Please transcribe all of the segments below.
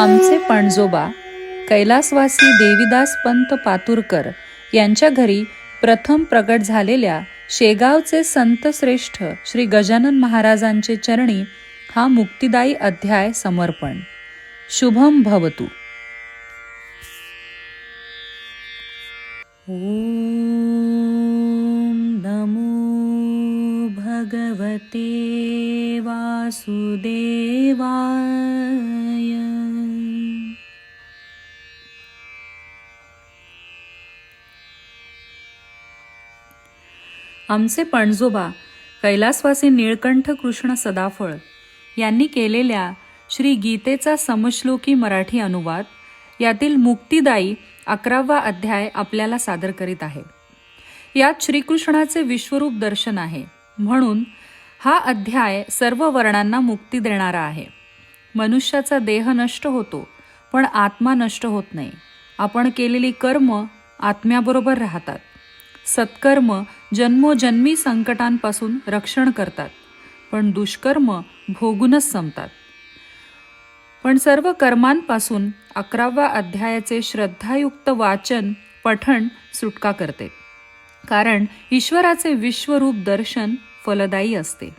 आमचे पणजोबा कैलासवासी देवीदास पंत पातुरकर यांच्या घरी प्रथम प्रगट झालेल्या शेगावचे संतश्रेष्ठ श्री गजानन महाराजांचे चरणी हा मुक्तिदायी अध्याय समर्पण. शुभम भवतु. ओम नमो भगवते वासुदेवाय. आमचे पणजोबा कैलासवासी निळकंठ कृष्ण सदाफळ यांनी केलेल्या श्री गीतेचा समश्लोकी मराठी अनुवाद यातील मुक्तिदायी 11वा अध्याय आपल्याला सादर करीत आहे. यात श्रीकृष्णाचे विश्वरूप दर्शन आहे, म्हणून हा अध्याय सर्व वर्णांना मुक्ती देणारा आहे. मनुष्याचा देह नष्ट होतो, पण आत्मा नष्ट होत नाही. आपण केलेली कर्म आत्म्याबरोबर राहतात. सत्कर्म जन्मोजन्मी संकटांपासून रक्षण करतात, पण दुष्कर्म भोगूनच संपतात. पण सर्व कर्मांपासून 11व्या अध्यायाचे श्रद्धायुक्त वाचन पठण सुटका करते, कारण ईश्वराचे विश्वरूप दर्शन फलदायी असते.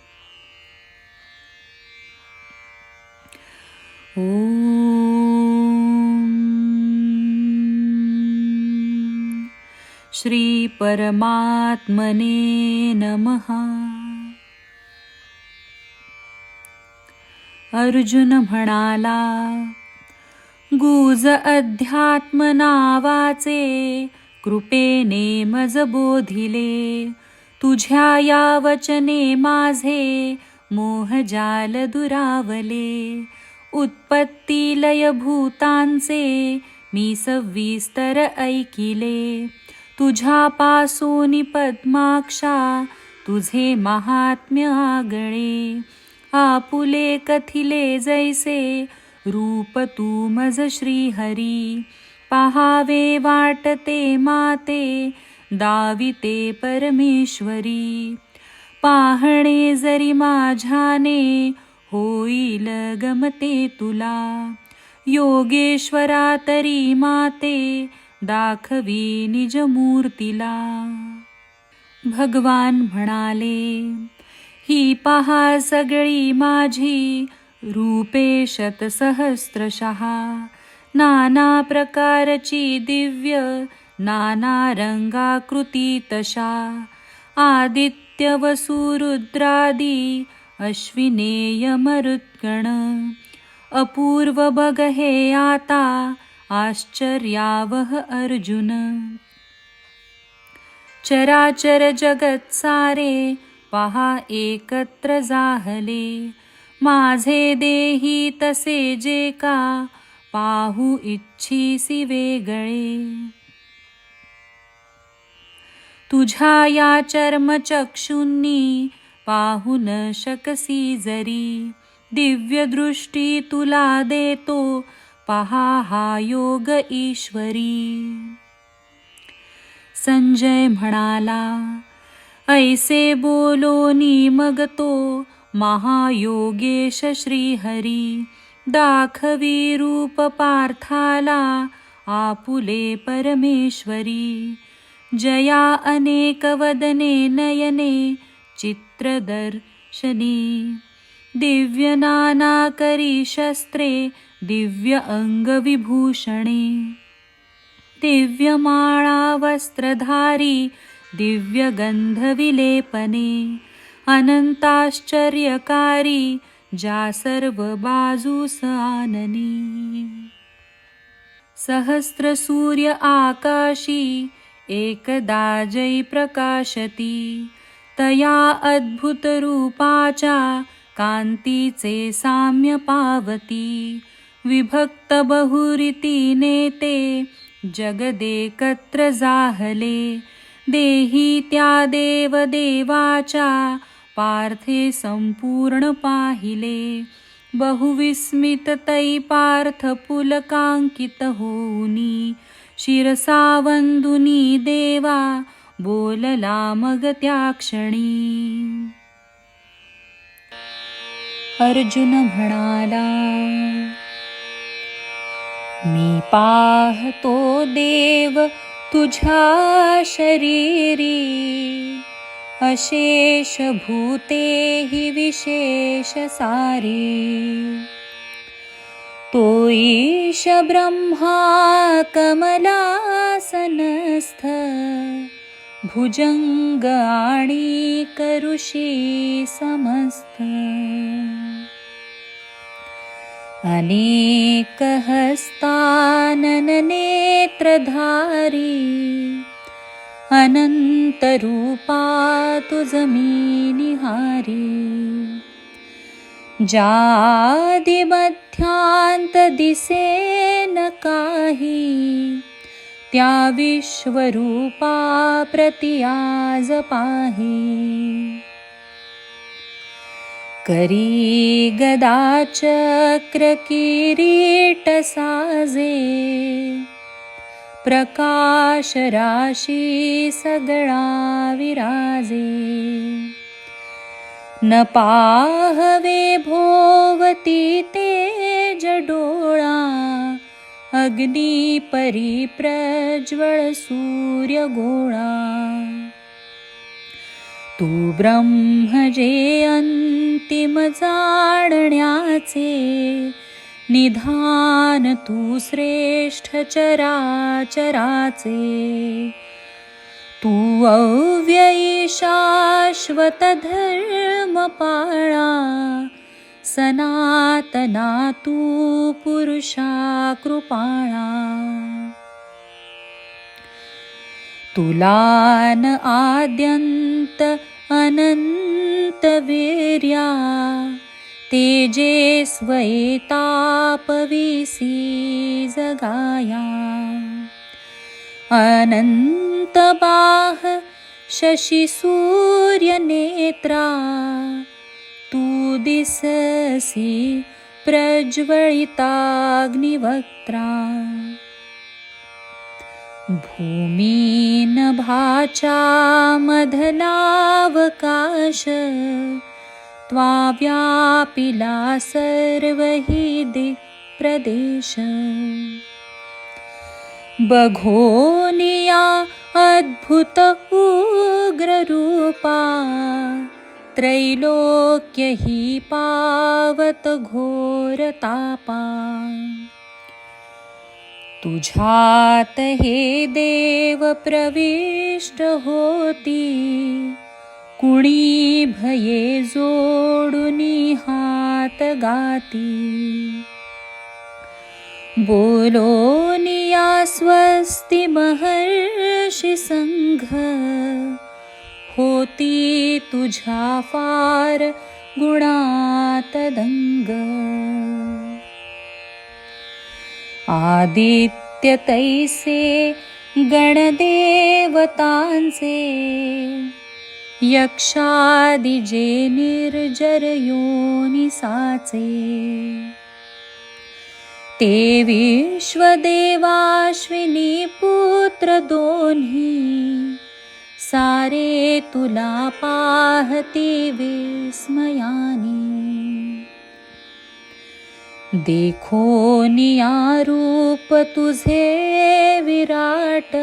श्री परमात्मने नमः. अर्जुन म्हणाला, गुज अध्यात्म नावाचे कृपेने मज बोधिले. तुझ्या या वचने माझे मोहजाल दुरावले. उत्पत्ती लय भूतांचे मी सविस्तर ऐकिले. तुझ्या पासून पद्माक्षा तुझे महात्म्य आगळे. आपुले कथिले जैसे रूप तू मज श्रीहरी. पहावे वाटते माते दाविते परमेश्वरी. पाहणे जरी माझ्याने होईल गमते तुला. योगेश्वरा तरी माते दाखवी निज मूर्तीला. भगवान म्हणाले, ही पहा सगळी माझी रूपे शतसहस्रशः. नाना प्रकारची दिव्य नाना रंगाकृती तशा. आदित्य वसुरुद्रादी अश्विनेय मरुत्गण. अपूर्व बघ हे आता आश्चर्यावह अर्जुन. चराचर जगत सारे पहा एकत्र जाहले. माझे देही तसे जे का पाहू इच्छिसी वेगळे. तुझ्या या चर्मचक्षुंनी पाहू न शकसी जरी. दिव्य दृष्टी तुला देतो पहा हा योग ईश्वरी. संजय म्हणाला, ऐसे बोलोनी मग तो महायोगेश श्रीहरी. दाखवी रूप पार्थाला आपुले परमेश्वरी. जया अनेक वदने नयने चित्रदर्शनी. दिव्य नाना करी शस्त्रे दिव्य अंगविभूषणे. दिव्य माळा वस्त्रधारी दिव्य गंधविलेपने. अनंताश्चर्यकारी ज्या सर्व बाजूस आननी. सहस्र सूर्य आकाशी एकदा जै प्रकाशती. तया अद्भुत रूपाच्या कांतीचे साम्य पावती. विभक्त बहुरीतीने ते जगदेकत्र जाहले. देही त्या देव देवाच्या पार्थे संपूर्ण पाहिले. बहुविस्मित तै पार्थ पुलकांकित होऊनी. शिरसावंदुनी देवा बोलला मग त्या क्षणी. अर्जुन म्हणाला, मी पाहतो देव तुझ्या शरीरी, अशेष भूते हि विशेष सारी. तो ईश ब्रह्मा कमलासनस्थ, भुजंग आणि करुषी समस्त. अनेक हस्तानन नेत्रधारी, अनंत रूपा तुझ मी निहारी. जादि मध्यांत दिसेन काही, त्या विश्वरूपा प्रति आज पाही. करी गदा चक्र किरीट साजे, प्रकाश राशी सगळा विराजे. न पाहवे भोवती तेज डोळा, अग्नी परी प्रज्वळ सूर्य गोळा. तू ब्रह्म जे अंतिम जाणण्याचे, निधान तू श्रेष्ठ चराचराचे. तू अव्ययी शाश्वत धर्म पाळा, सनातना तू पुरुषा कृपाळा. तुला न आद्यंत अनंत वीर्या, तेजेस्वये तापविसी जगाया. अनंत बाह शशी सूर्य नेत्रा, तू दिससी प्रज्वलिताग्निवक्त्रा. भूमी नभाचा मधलावकाश, त्वा व्यापिला सर्व हि दिक्प्रदेश. बघोनिया अद्भुत उग्र रूपा, त्रैलोक्य हि पावत घोर तापा. तुझ्यात हे देव प्रविष्ट होती, कुणी भये जोडुनी हात गाती. बोलोनिया स्वस्ति महर्षी संघ, होती तुझ्या फार गुणात दंग. आदित्य तैसे गणदेवतांचे, यक्षादि जे निर्जर योनी साचे. ते विश्वदेवाश्विनी पुत्र दोन्ही, सारे तुला पाहती विस्मयानी. देखोनिया रूप तुझे विराट,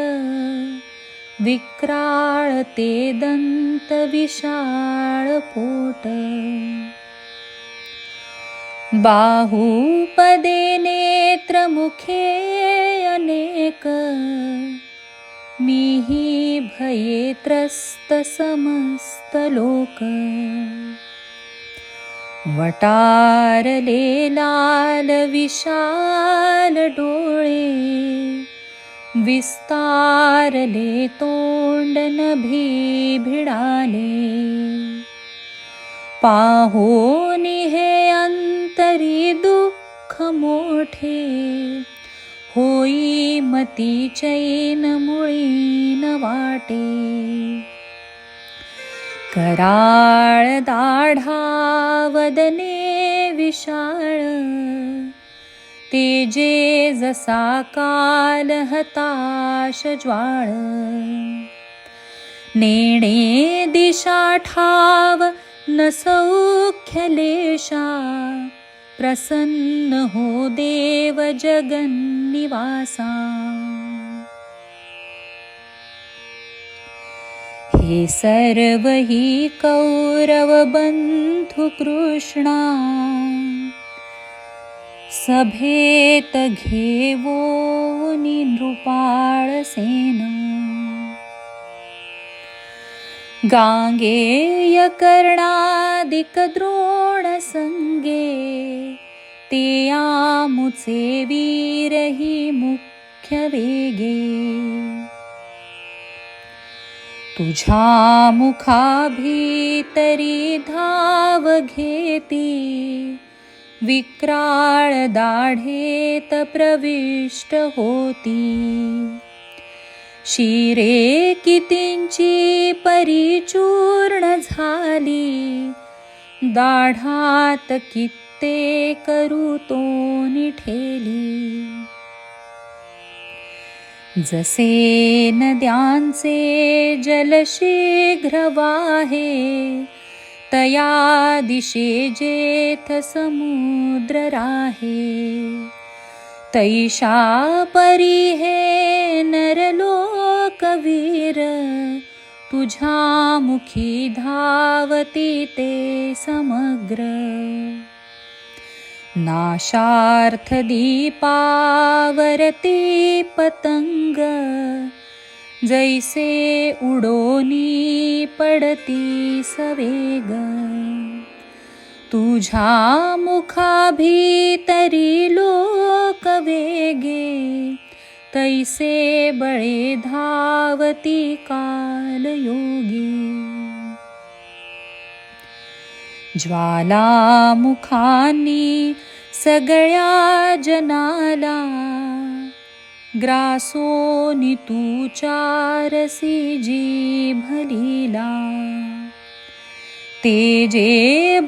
विक्राळ ते दंत विशाळ पोट. बाहुपदे नेत्र मुखे अनेक, मीही भये त्रस्त समस्त लोक. वटारले लाल विशाल डोळे, विस्तारले तोंड नभी भिडाले. पाहोनी हे अंतरी दुःख मोठे, होई मती चैन मुळी न वाटे. कराळ दाढा वदने विशाळ, तेजे जसा काल हताश ज्वाळ. नेणे दिशा ठाव न सौख्य लेशा, प्रसन्न हो देव जगन्निवासा। हे सर्व हि कौरव बंधु कृष्णा, सभेत घेवोनी नृपाळ सेना। गांगेय कर्णादिक द्रोण संगे, ते आमुचे वीरही मुख्य वेगे। तुझ्या मुखाभीतरी धाव घेती, विक्राळ दाढेत प्रविष्ट होती। शिरे कितींची परिचूर्ण झाली, दाढात कित्येक ऋतोनी ठेली। जसे नद्यांचे जल शीघ्र वाहे, तया दिशे जेथ समुद्र राहे। तैषा परी हे नरलोकवीर, तुझ्या मुखी धावती ते समग्र। नाशार्थ दीपावरती पतंग, जैसे उडोनी पडती सवेग। तुझ्या मुखाभीतरी लोक वेगे, तैसे बळे धावती कालयोगी। ज्वालामुखांनी सगळ्या जनाला, ग्रासोनी तू चारसी जीभ लीला। तेजे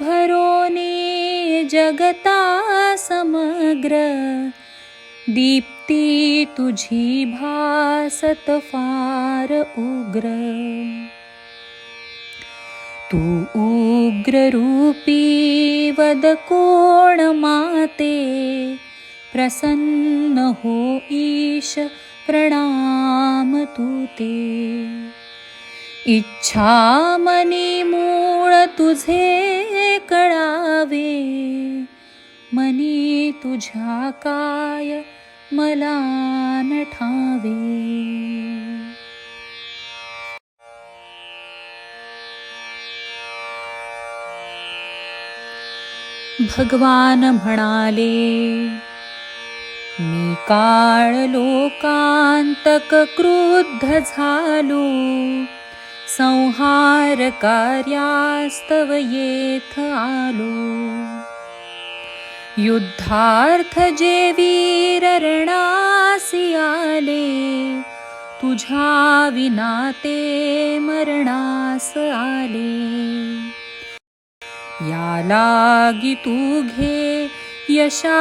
भरोनी जगता समग्र, दीप्ती तुझी भासत फार उग्र। तू उग्र रूपी वद कोण माते, प्रसन्न हो ईश प्रणाम तूते। इच्छा मनी मूळ तुझे कळावे, मनी तुझ्या काय मला न ठावे। भगवान म्हणाले, मी काळ लोकांतक क्रुद्ध झालो, संहार कार्यास्तव येथ आलो। युद्धार्थ जे वीर रणासी आले, तुझ्या विना ते मरणास आले। या लागी तू घे यशा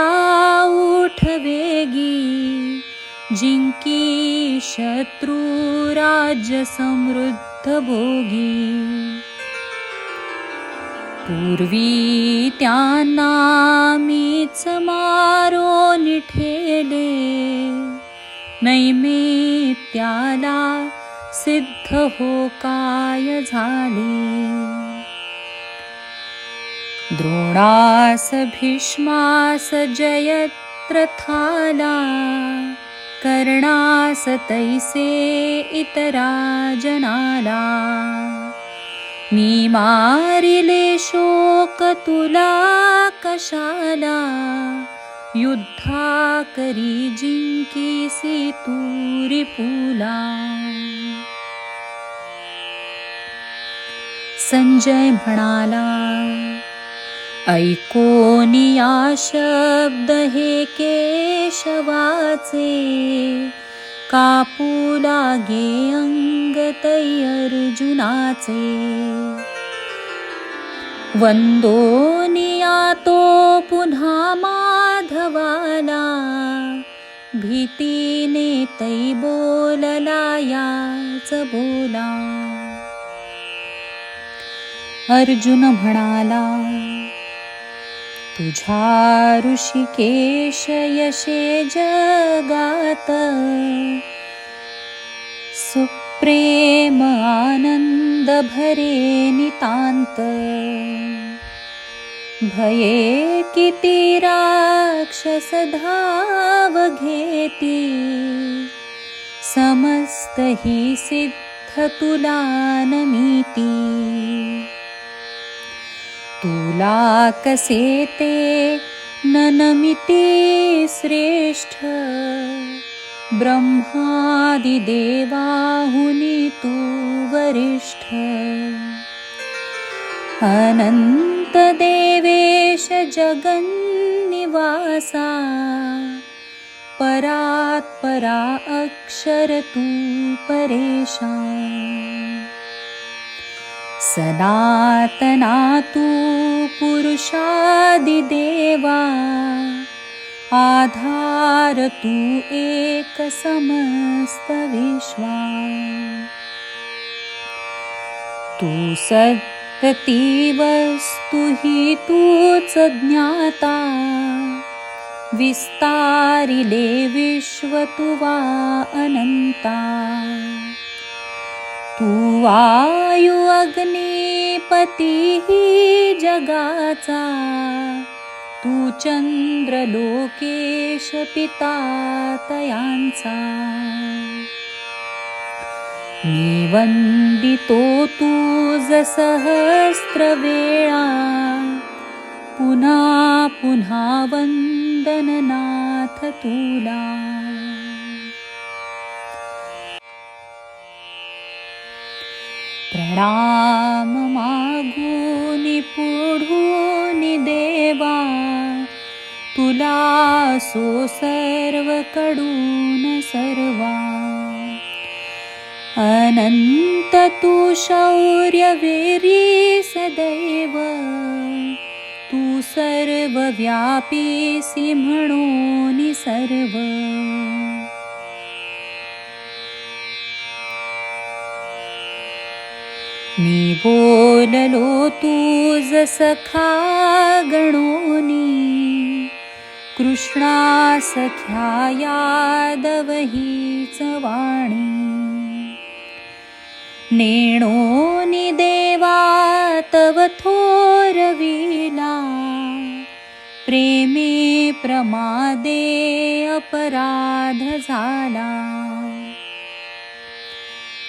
उठ वेगी, जिंकी शत्रू राज्य समृद्ध भोगी। पूर्वी त्यांना मीच मारोन ठेले, नैमित्याला सिद्ध हो काय झाले। द्रोणास भीष्मास जयद्रथाला, कर्णास तैसे इतरा जनाला। मी मारिले शोक तुला कशाला, युद्धा करी जिंकीसी तू रिपुला। संजय म्हणाला, ऐकोनिया शब्द हे केशवाचे, कापू लागे अंग तै अर्जुनाचे। वंदोनिया तो पुन्हा माधवाला, भीतीने तै बोलला याच बोला। अर्जुन म्हणाला, तुझ्या ऋषिकेश यशे जगात, सुप्रेम आनंद भरे नितांत. भये किती राक्षस धाव घेती, समस्त ही सिद्ध तुला नमिती. तुला कसे ते न नमिती श्रेष्ठ, ब्रह्मादि देवाहुनी तू वरिष्ठ. अनंत देवेश जगन्निवासा, परात् परा अक्षर तू परेशा. सनातना तू पुरुषादि देवा, आधार तू एक समस्त विश्वा. तू सत्ती वस्तु ही तूच ज्ञाता, विस्तारिले विश्व तुवा अनंता. तू वायु अग्निपती ही जगाचा, तू चंद्र लोकेश पिता तयांचा. मी वंदितो तुझ सहस्त्र वेळा, पुन्हा पुन्हा वंदन नाथ तुला. प्रणाम मागूनि पुढूनि देवा, तुला सो सर्व कडून सर्वा. अनंत तू शौर्य वीरी सदैव, तू सर्व व्यापीसी म्हणून सर्व. मी बोललो तुझ सखा गणोनी, कृष्णा सख्या यादव हीच वाणी. नेणोनी देवा तव थोरविला, प्रेमे प्रमादे अपराध झाला.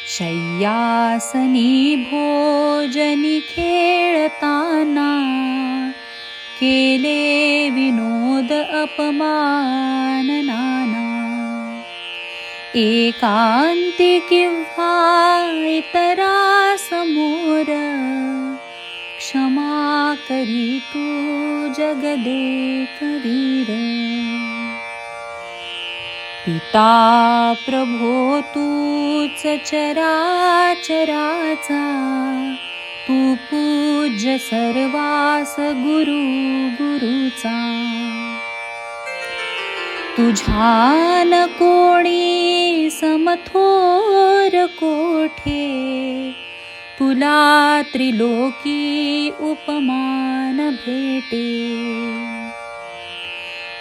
शय्यासनी भोजनी खेळताना, केले विनोद अपमान नाना. एकांती किंवा इतरा समोर, क्षमा करी तू जगदेक वीर. पिता प्रभो तूच चराचराचा, तू पूज्य सर्वास गुरु गुरुचा. तुझ्यान कोणी समथोर कोठे, तुला त्रिलोकी उपमान भेटे.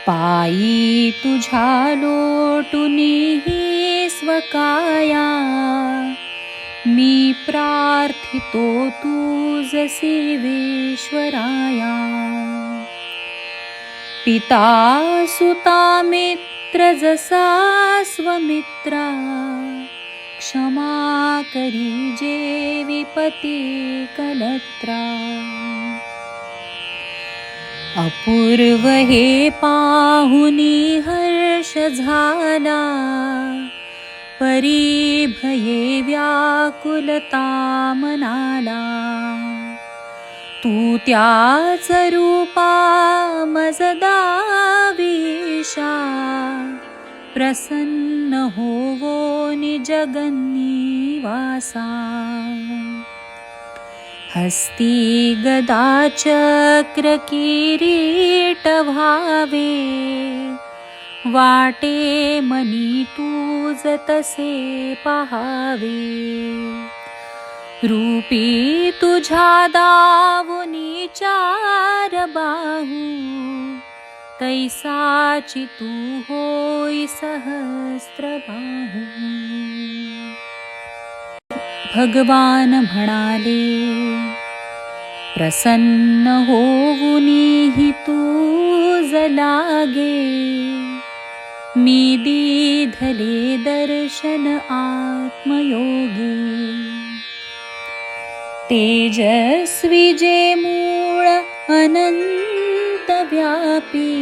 पायी तुझ्या लोटुनी ही स्वकाया, मी प्रार्थितो तुझसी विश्वराया. पिता सुता मित्र जसा स्वमित्रा, क्षमा करी जे विपती कलत्रा. अपूर्व हे पाहुनी हर्ष झाला, परी भये व्याकुलता मनाला. तू त्याच रूपा मजदा विशा, प्रसन्न होवो निजगन्नी वासा. हस्ती गदा चक्र किरीट व्हावे, वाटे मनी तुझ तसे पहावे. रूपी तुझ्या दावुनी चार बाहू, तैसाची तू होई सहस्त्रबाहू. भगवान म्हणाले, प्रसन्न होऊनी तूज लागे, मी दीधले दर्शन आत्मयोगे. तेजस्वी जे मूळ अनंत व्यापी,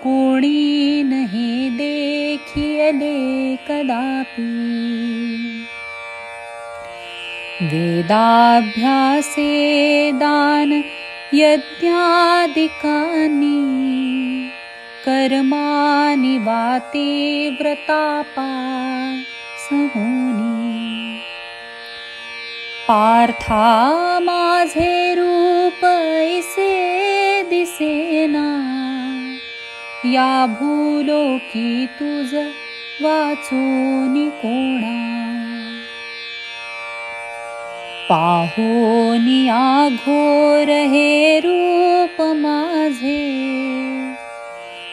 कोणी नहे देखियले कदापि. वेदाभ्यासे दान यज्ञादिकानि, कर्माणि वाते व्रतापा समूनी. पार्था माझे रूप ऐसे दिसेना, या भूलोकी तुझ वाचूनी कोणा. पाहोनिया घोर हे रूप माझे,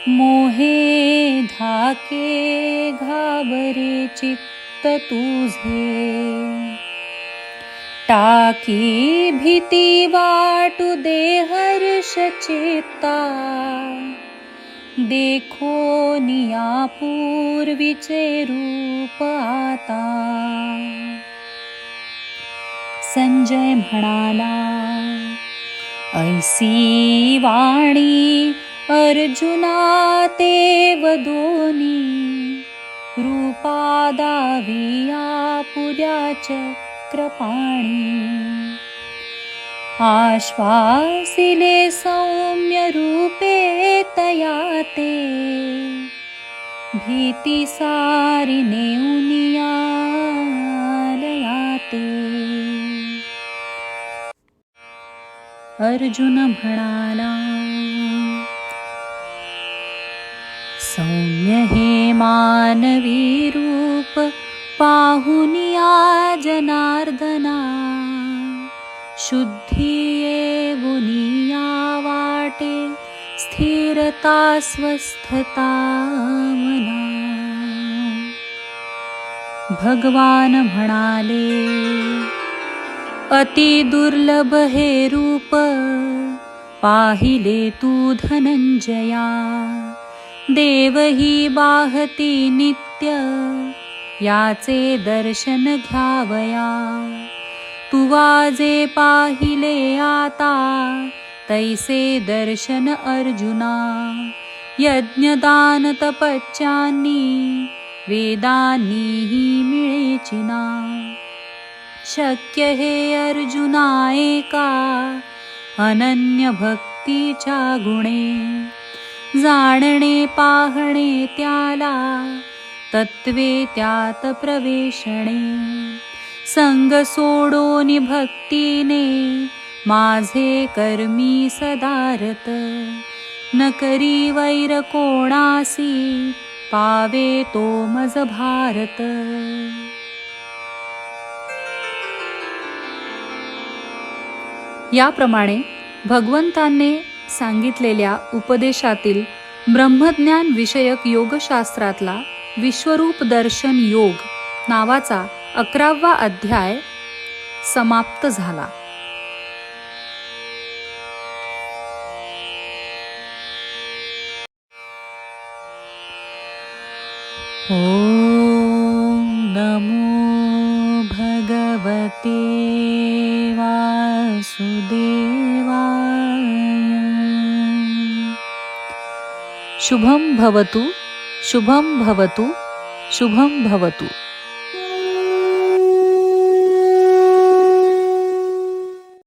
मोहे धाके घाबरे चित्त तुझे. टाकी भीती वाटू दे हर्ष चित्ता, देखोनिया पूर्वीचे रूप आता. संजय म्हणाला, ऐसी वाणी अर्जुना ते वदोनी, रूपा दाविया पुऱ्या चक्रपाणी. आश्वासिले सौम्य रूपे तया ते, भीती सारी नेऊनिया लयाते. अर्जुन म्हणाला, सौम्य हे मानवी रूप पाहुनिया जनार्दना, शुद्धी येऊनिया वाटे स्थिरता स्वस्थता मना. भगवान म्हणाले, अति दुर्लभ हे रूप पाहिले तू धनंजया. देवही बाहती नित्य याचे दर्शन घ्यावया. तू वाजे पाहिले आता तैसे दर्शन अर्जुना. यज्ञदान तपच्यांनी वेदांनीही मिळेचिना. शक्य हे अर्जुना एका अनन्य भक्तीच्या गुणे. जाणणे पाहणे त्याला तत्वे त्यात प्रवेशणे. संग सोडोनि भक्तीने माझे कर्मी सदारत. न करी वैर कोणासी पावे तो मज भारत. याप्रमाणे भगवंतांनी सांगितलेल्या उपदेशातील ब्रह्मज्ञान विषयक योगशास्त्रातला विश्वरूप दर्शन योग नावाचा 11वा अध्याय समाप्त झाला. ओम नमो भगवते वासुदेवाय. शुभं भवतु, शुभं भवतु, शुभं भवतु.